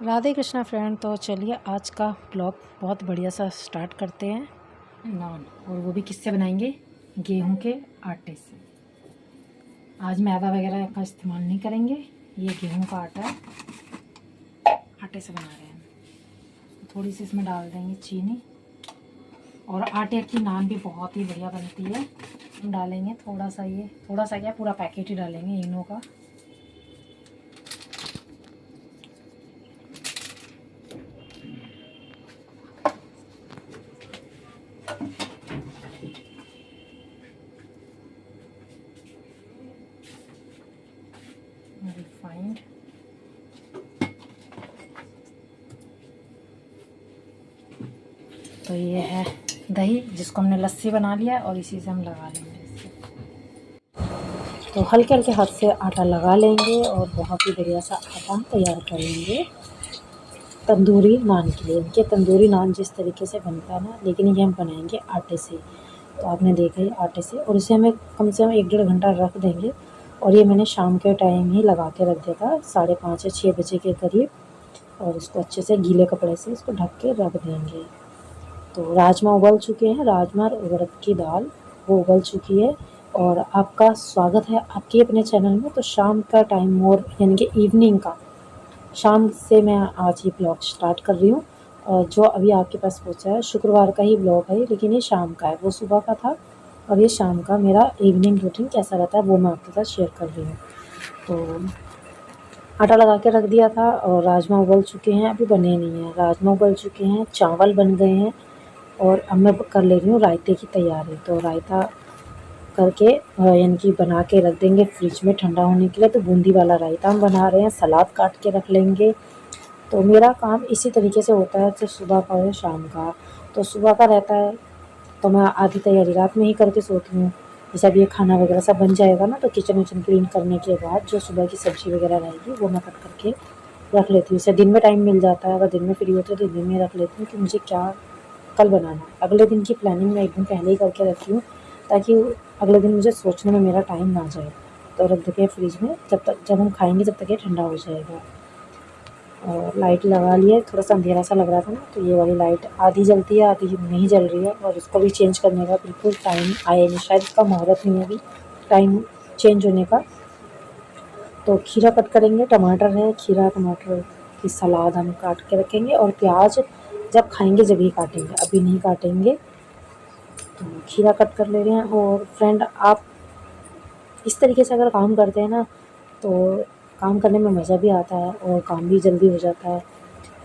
Radhe Krishna friend. तो चलिए आज का ब्लॉग बहुत बढ़िया सा स्टार्ट करते हैं। नान, और वो भी किससे बनाएंगे? गेहूं के आटे से। आज मैदा वगैरह का इस्तेमाल नहीं करेंगे, ये गेहूं का आटा है, आटे से बना रहे हैं। थोड़ी सी इसमें डाल देंगे चीनी, और आटे की नान भी बहुत ही बढ़िया बनती है। हम डालेंगे थोड़ा सा, ये थोड़ा सा क्या, पूरा पैकेट ही डालेंगे इनो का। रिफाइंड, तो ये है दही जिसको हमने लस्सी बना लिया है, और इसी से हम लगा लेंगे इससे। तो हल्के हल्के हाथ से आटा लगा लेंगे और बहुत ही बढ़िया सा आटा हम तैयार कर लेंगे तंदूरी नान के लिए। इनके तंदूरी नान जिस तरीके से बनता है ना, लेकिन ये हम बनाएंगे आटे से। तो आपने देखा ही आटे से, और इसे हमें कम से कम 1-1.5 घंटा रख देंगे। और ये मैंने शाम के टाइम ही लगा के रख दिया था, 5:30 या 6 बजे के करीब। और इसको अच्छे से गीले कपड़े से इसको ढक के रख देंगे। तो राजमा उबल चुके हैं, राजमा और उड़द की दाल वो उबल चुकी है। और आपका स्वागत है आपके अपने चैनल में। तो शाम का टाइम, मोर यानी कि इवनिंग का, शाम से मैं आज ये ब्लॉग स्टार्ट कर रही हूँ। और जो अभी आपके पास पहुँचा है, शुक्रवार का ही ब्लॉग है, लेकिन ये शाम का है, वो सुबह का था। और ये शाम का मेरा इवनिंग रूटीन कैसा रहता है वो मैं आपके साथ शेयर कर रही हूँ। तो आटा लगा के रख दिया था, और राजमा उबल चुके हैं, अभी बने नहीं हैं। राजमा उबल चुके हैं, चावल बन गए हैं, और अब मैं कर ले रही हूँ रायते की तैयारी। तो रायता करके यानी कि बना के रख देंगे फ्रिज में ठंडा होने के लिए। तो बूंदी वाला रायता हम बना रहे हैं, सलाद काट के रख लेंगे। तो मेरा काम इसी तरीके से होता है, तो सुबह का और शाम का। तो सुबह का रहता है तो मैं आधी तैयारी रात में ही करके सोती हूँ। जैसे अब ये खाना वगैरह सब बन जाएगा ना, तो किचन विचन क्लीन करने के बाद जो सुबह की सब्ज़ी वगैरह रहेगी वो मैं कट करके रख लेती हूँ। इसे दिन में टाइम मिल जाता है, अगर दिन में फ्री होती है तो दिन में रख लेती हूँ कि मुझे क्या कल बनाना है। अगले दिन की प्लानिंग मैं एक दिन पहले ही करके रखती हूँ, ताकि अगले दिन मुझे सोचने में मेरा टाइम ना जाए। तो रख देते हैं फ्रिज में, जब हम खाएंगे तब तक ये ठंडा हो जाएगा। और लाइट लगा लिया है, थोड़ा सा अंधेरा सा लग रहा था ना, तो ये वाली लाइट आधी जलती है आधी नहीं जल रही है। और इसको भी चेंज करने का बिल्कुल टाइम आया नहीं, शायद इसका मुहूर्त नहीं है अभी टाइम चेंज होने का। तो खीरा कट करेंगे, टमाटर है, खीरा टमाटर की सलाद हम काट के रखेंगे। और प्याज जब खाएंगे जब ही काटेंगे, अभी नहीं काटेंगे। तो खीरा कट कर ले रहे हैं। और फ्रेंड, आप इस तरीके से अगर काम करते हैं ना, तो काम करने में मज़ा भी आता है और काम भी जल्दी हो जाता है।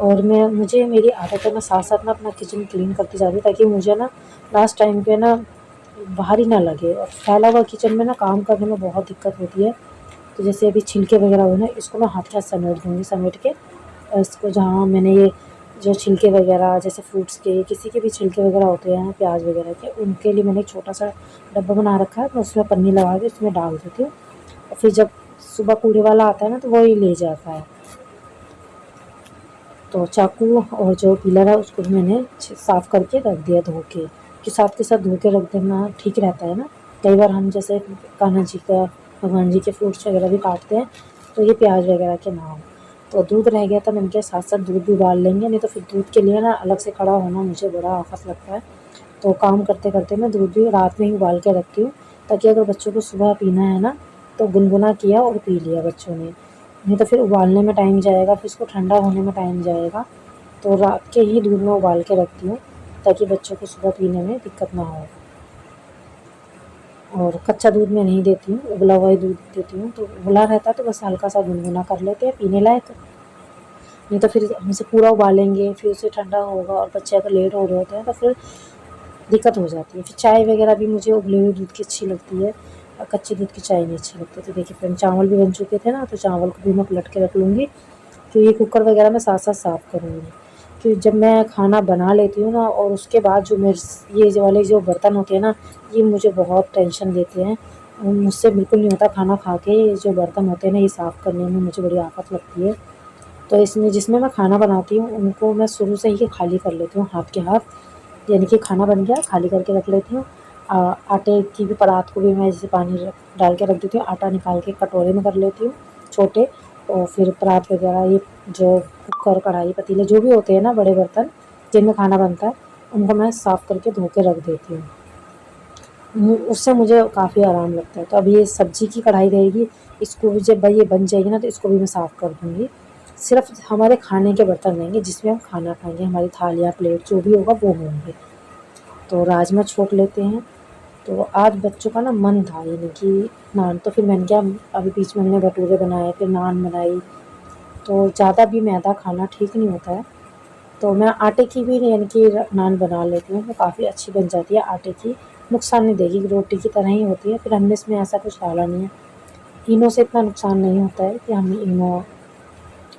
और मुझे मेरी आदत है, मैं साथ साथ ना अपना किचन क्लीन करती जा रही हूँ, ताकि मुझे ना लास्ट टाइम पे ना बाहर ही ना लगे। और फैला हुआ किचन में ना काम करने में बहुत दिक्कत होती है। तो जैसे अभी छिलके वगैरह हो ना, इसको मैं हाथ के साथ समेट दूँगी, समेट के इसको जहाँ मैंने ये जो छिलके वगैरह, जैसे फ्रूट्स के किसी के भी छिलके वगैरह होते हैं प्याज वगैरह के, उनके लिए मैंने एक छोटा सा डब्बा बना रखा है। मैं उसमें पन्नी लगा के उसमें डाल देती हूँ, और फिर जब सुबह कूड़े वाला आता है ना, तो वो ही ले जाता है। तो चाकू और जो पीलर है उसको भी मैंने साफ़ करके रख दिया धो के, कि साथ के साथ धो के रख देना ठीक रहता है ना। कई बार हम जैसे कान्हा जी का, भगवान जी के फ्रूट्स वगैरह भी काटते हैं, तो ये प्याज वगैरह के ना हो। तो दूध रह गया था, मैंने कहा साथ साथ दूध भी उबाल लेंगे, नहीं तो फिर दूध के लिए ना अलग से खड़ा होना मुझे बड़ा आफत लगता है। तो काम करते करते मैं दूध भी रात में ही उबाल के रखती हूँ, ताकि अगर बच्चों को सुबह पीना है ना, तो गुनगुना किया और पी लिया बच्चों ने। नहीं तो फिर उबालने में टाइम जाएगा, फिर इसको ठंडा होने में टाइम जाएगा। तो रात के ही दूध में उबाल के रखती हूँ, ताकि बच्चों को सुबह पीने में दिक्कत ना हो। और कच्चा दूध मैं नहीं देती हूँ, उबला हुआ ही दूध देती हूँ। तो उबला रहता है तो बस हल्का सा गुनगुना कर लेते हैं पीने लायक। नहीं तो फिर हम इसे पूरा उबालेंगे, फिर उसे ठंडा होगा, और बच्चे अगर लेट हो रहे होते हैं तो फिर दिक्कत हो जाती है। फिर चाय वगैरह भी मुझे उबले हुए दूध की अच्छी लगती है, और कच्चे दूध की चाय नहीं अच्छी लगती। तो देखिए फ्रेंड, चावल भी बन चुके थे ना, तो चावल को भी मैं पलट के रख लूँगी। तो ये कुकर वगैरह मैं साथ साथ साफ़ करूँगी। कि जब मैं खाना बना लेती हूँ ना, और उसके बाद जो मेरे ये जो वाले जो बर्तन होते हैं ना, ये मुझे बहुत टेंशन देते हैं। मुझसे बिल्कुल नहीं होता खाना खा के, ये जो बर्तन होते हैं ना, ये साफ़ करने में मुझे बड़ी आफत लगती है। तो इसमें जिसमें मैं खाना बनाती हूँ, उनको मैं शुरू से ही खाली कर लेती हूँ हाथ के हाथ। यानी कि खाना बन गया, खाली करके रख लेती हूँ। आटे की भी परात को भी मैं जैसे पानी डाल के रख देती हूँ, आटा निकाल के कटोरे में कर लेती हूँ छोटे, और फिर परात वगैरह, ये जो कुकर, कढ़ाई, पतीले जो भी होते हैं ना बड़े बर्तन जिनमें खाना बनता है, उनको मैं साफ़ करके धो के रख देती हूँ। उससे मुझे काफ़ी आराम लगता है। तो अब ये सब्ज़ी की कढ़ाई रहेगी, इसको भी जब ये बन जाएगी ना तो इसको भी मैं साफ़ कर दूँगी। सिर्फ हमारे खाने के बर्तन रहेंगे जिसमें हम खाना खाएंगे, हमारी थालियाँ, प्लेट जो भी होगा वो होंगे। तो राजमा छोक लेते हैं। तो आज बच्चों का ना मन था यानी कि नान, तो फिर मैंने क्या, अभी बीच में हमने भटूरे बनाए, फिर नान बनाई। तो ज़्यादा भी मैदा खाना ठीक नहीं होता है, तो मैं आटे की भी यानी कि नान बना लेती हूँ, वो काफ़ी अच्छी बन जाती है। आटे की नुकसान नहीं देगी, रोटी की तरह ही होती है। फिर हमने इसमें ऐसा कुछ डाला नहीं है। इनो से इतना नुकसान नहीं होता है कि हम इनो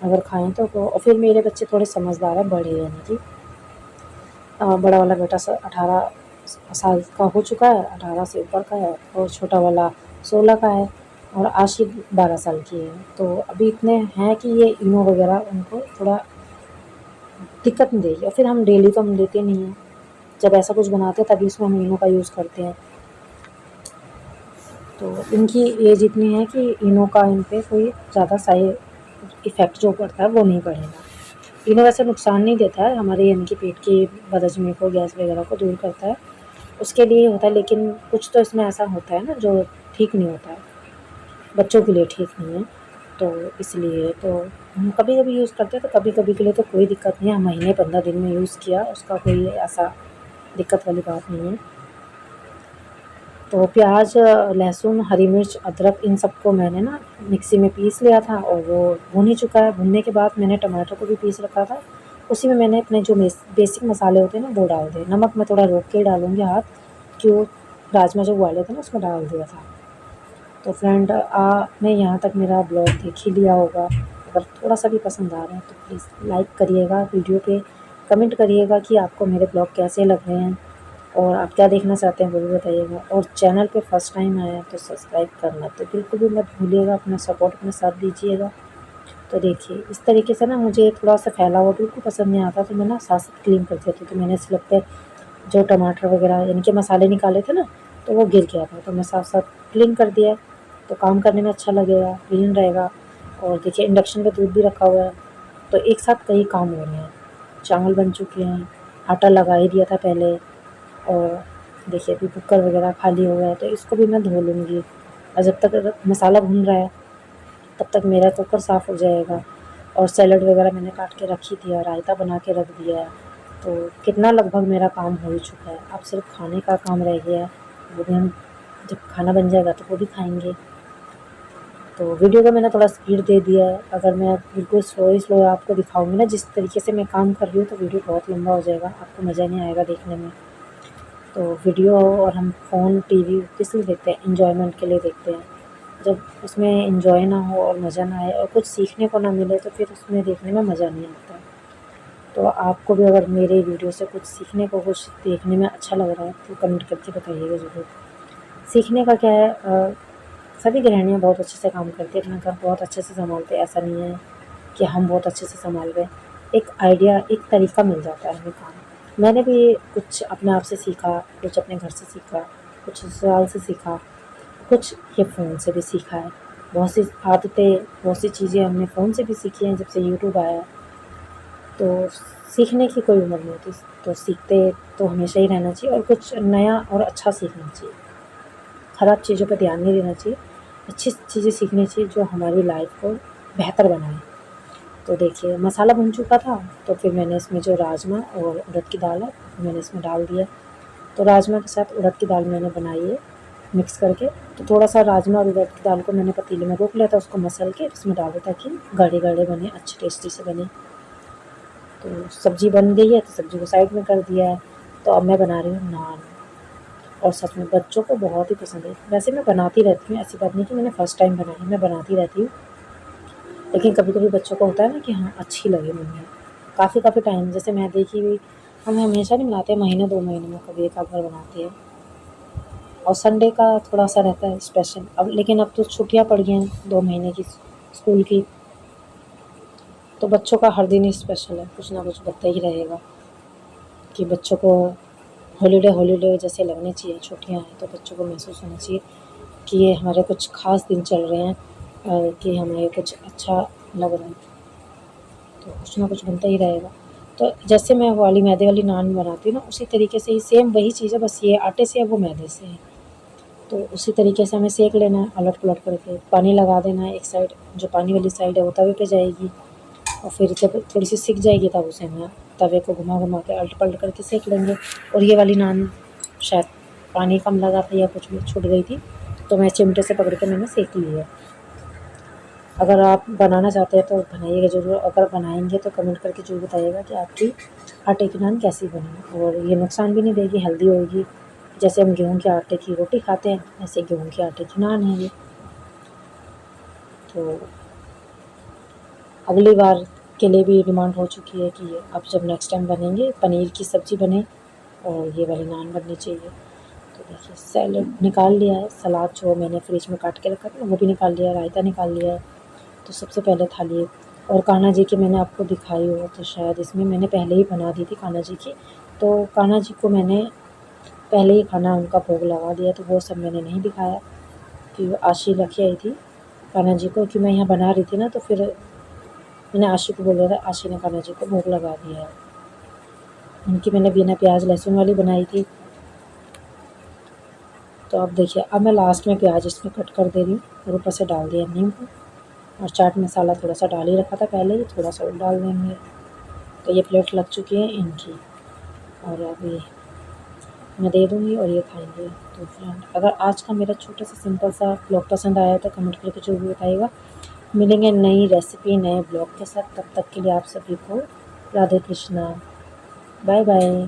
अगर खाएँ तो। और फिर मेरे बच्चे थोड़े समझदार हैं, बड़े यानी कि बड़ा वाला बेटा 18 साल का हो चुका है, 18 से ऊपर का है, और छोटा वाला 16 का है, और आशी 12 साल की है। तो अभी इतने हैं कि ये इनो वगैरह उनको थोड़ा दिक्कत नहीं देगी। और फिर हम डेली तो हम लेते नहीं हैं, जब ऐसा कुछ बनाते हैं तभी उसमें हम इनो का यूज़ करते हैं। तो इनकी एज इतनी है कि इनो का इन पे कोई ज़्यादा साइड इफ़ेक्ट जो पड़ता है वो नहीं पड़ेगा। इनो वैसे नुकसान नहीं देता है, हमारे यानी कि पेट की बदहज़मी को, गैस वगैरह को दूर करता है, उसके लिए होता है। लेकिन कुछ तो इसमें ऐसा होता है ना जो ठीक नहीं होता है, बच्चों के लिए ठीक नहीं है। तो इसलिए तो हम कभी-कभी यूज़ करते हैं, तो कभी-कभी के लिए तो कोई दिक्कत नहीं है। महीने 15 दिन में यूज़ किया, उसका कोई ऐसा दिक्कत वाली बात नहीं है। तो प्याज, लहसुन, हरी मिर्च, अदरक, इन सबको मैंने ना मिक्सी में पीस लिया था, और वो भुन ही चुका है। भुनने के बाद मैंने टमाटर को भी पीस रखा था। उसी में मैंने अपने जो बेसिक मसाले होते हैं ना वो डाल दिए। नमक मैं थोड़ा रोक के डालूँगी हाथ, कि वो राजमा जो उबाले थे ना उसमें डाल दिया था। तो फ्रेंड, आपने यहाँ तक मेरा ब्लॉग देख ही लिया होगा। अगर थोड़ा सा भी पसंद आ रहा है तो प्लीज़ लाइक करिएगा, वीडियो पे कमेंट करिएगा कि आपको मेरे ब्लॉग कैसे लग रहे हैं, और आप क्या देखना चाहते हैं वो भी बताइएगा। और चैनल पे फर्स्ट टाइम आए हैं तो सब्सक्राइब करना तो बिल्कुल भी मत भूलिएगा, अपना सपोर्ट अपने साथ दीजिएगा। तो देखिए इस तरीके से ना, मुझे थोड़ा सा फैला हुआ बिल्कुल पसंद नहीं आता, तो मैं ना साथ साथ क्लीन कर देती हूँ। तो मैंने स्लैब पे जो टमाटर वगैरह यानी कि मसाले निकाले थे ना, तो वो गिर गया था, तो मैं साथ साथ क्लीन कर दिया। तो काम करने में अच्छा लगेगा, क्लीन रहेगा। और देखिए इंडक्शन पे दूध भी रखा हुआ है, तो एक साथ कई काम हो रहे हैं। चावल बन चुके हैं, आटा लगा ही दिया था पहले, और देखिए अभी कुकर वगैरह खाली हो गया है, तो इसको भी मैं धो लूँगी। और जब तक मसाला भून रहा है तब तक मेरा कुकर साफ़ हो जाएगा। और सैलड वगैरह मैंने काट के रख ही दिया, रायता बना के रख दिया है। तो कितना लगभग मेरा काम हो ही चुका है, अब सिर्फ खाने का काम रह गया है। वो भी हम जब खाना बन जाएगा तो वो भी खाएँगे। तो वीडियो का मैंने थोड़ा स्पीड दे दिया है। अगर मैं बिल्कुल स्लो आपको दिखाऊँगी ना जिस तरीके से मैं काम कर रही हूँ, तो वीडियो बहुत लंबा हो जाएगा, आपको मज़ा नहीं आएगा देखने में। तो वीडियो और हम फ़ोन, टीवी किस लिए देखते हैं? एन्जॉयमेंट के लिए देखते हैं। जब उसमें एन्जॉय ना हो और मज़ा ना आए और कुछ सीखने को ना मिले तो फिर उसमें देखने में मज़ा नहीं आता। तो आपको भी अगर मेरे वीडियो से कुछ सीखने को, कुछ देखने में अच्छा लग रहा है तो कमेंट करके बताइएगा ज़रूर। सीखने का क्या है, सभी गृहिणियाँ बहुत अच्छे से काम करती हैं, अपना घर बहुत अच्छे से सँभालते हैं। ऐसा नहीं है कि हम बहुत अच्छे से सँभाल रहे हैं। एक आइडिया, एक तरीका मिल जाता है हमें काम। मैंने भी कुछ अपने आप से सीखा, कुछ अपने घर से सीखा, कुछ ससुराल से सीखा, कुछ ये फ़ोन से भी सीखा है। बहुत सी आदतें, बहुत सी चीज़ें हमने फ़ोन से भी सीखी हैं जब से यूट्यूब आया है। तो सीखने की कोई उम्र नहीं होती, तो सीखते तो हमेशा ही रहना चाहिए, और कुछ नया और अच्छा सीखना चाहिए। ख़राब चीज़ों पे ध्यान नहीं देना चाहिए, अच्छी चीज़ें सीखनी चाहिए जो हमारी लाइफ़ को बेहतर बनाए। तो देखिए मसाला भुन चुका था, तो फिर मैंने इसमें जो राजमा और उड़द की दाल है मैंने इसमें डाल दिया। तो राजमा के साथ उड़द की दाल मैंने बनाई है मिक्स करके। तो थोड़ा-सा राजमा और उड़द की दाल को मैंने पतीले में रोक लिया था, उसको मसल के इसमें डाल दिया ताकि गाढ़े-गाढ़े बने, अच्छे टेस्टी से बने। तो सब्ज़ी बन गई है, तो सब्ज़ी को साइड में कर दिया है। तो अब मैं बना रही हूँ नान, और सच में बच्चों को बहुत ही पसंद है। वैसे मैं बनाती रहती हूँ, ऐसी बात नहीं कि मैंने फ़र्स्ट टाइम बनाई है, मैं बनाती रहती हूँ। लेकिन कभी-कभी बच्चों को होता है ना कि हाँ, अच्छी लगे मम्मी। काफ़ी टाइम जैसे मैं देखी हुई, हम हमेशा नहीं बनाते, महीने 2 महीने में कभी एक आध बार बनाते हैं। और संडे का थोड़ा-सा रहता है स्पेशल। अब लेकिन अब तो छुट्टियाँ पड़ गई हैं 2 महीने की स्कूल की, तो बच्चों का हर दिन ही स्पेशल है, कुछ ना कुछ बनता ही रहेगा। कि बच्चों को हॉलिडे जैसे लगने चाहिए, छुट्टियाँ हैं तो बच्चों को महसूस होना चाहिए कि ये हमारे कुछ ख़ास दिन चल रहे हैं। कि हमें कुछ अच्छा लग रहा है, तो कुछ ना कुछ बनता ही रहेगा। तो जैसे मैं वाली मैदे वाली नान बनाती हूँ ना, उसी तरीके से ही सेम वही चीज़ है, बस ये आटे से है वो मैदे से है। तो उसी तरीके से हमें सेक लेना है अलट पलट करके, पानी लगा देना है एक साइड, जो पानी वाली साइड है वो तवे पे जाएगी, और फिर जब थोड़ी सी सिक जाएगी तब उसे हम तवे को घुमा घुमा के अलट पलट करके सेक लेंगे। और ये वाली नान शायद पानी कम लगा था या कुछ भी छूट गई थी, तो मैं चिमटे से पकड़ के मैंने सेक ली है। अगर आप बनाना चाहते हैं तो बनाइएगा ज़रूर, अगर बनाएंगे तो कमेंट करके ज़रूर बताइएगा कि आपकी आटे की नान कैसी बनी। और ये नुकसान भी नहीं देगी, हेल्दी होगी। जैसे हम गेहूं के आटे की रोटी खाते हैं, ऐसे गेहूं के आटे की नान है ये। तो अगली बार के लिए भी डिमांड हो चुकी है कि अब जब नेक्स्ट टाइम बनेंगे पनीर की सब्ज़ी बने और ये वाली नान बननी चाहिए। तो देखिए सैलेड निकाल लिया है, सलाद जो मैंने फ्रिज में काट के रखा था वो भी निकाल लिया है, रायता निकाल लिया है। तो सबसे पहले थाली, और कान्हा जी की मैंने आपको दिखाई हो तो शायद इसमें मैंने पहले ही बना दी थी कान्हा जी की। तो कान्हा जी को मैंने पहले ही खाना उनका भोग लगा दिया, तो वो सब मैंने नहीं दिखाया कि आशी रखी आई थी कान्हा जी को, कि मैं यहाँ बना रही थी ना, तो फिर मैंने आशी को बोला था, आशी ने कान्हा जी को भोग लगा दिया है। उनकी मैंने बिना प्याज लहसुन वाली बनाई थी। तो अब देखिए, अब मैं लास्ट में प्याज इसमें कट कर दे रही हूँ और ऊपर से डाल दिया नींबू, और चाट मसाला थोड़ा सा डाल ही रखा था पहले ही, थोड़ा सा और डाल देंगे। तो ये प्लेट लग चुकी है इनकी, और अभी मैं दे दूँगी और ये खाएंगे। तो फ्रेंड, अगर आज का मेरा छोटा सा सिंपल सा ब्लॉग पसंद आया तो कमेंट करके जरूर बताइएगा। मिलेंगे नई रेसिपी नए ब्लॉग के साथ, तब तक के लिए आप सभी को राधे कृष्णा, बाय बाय।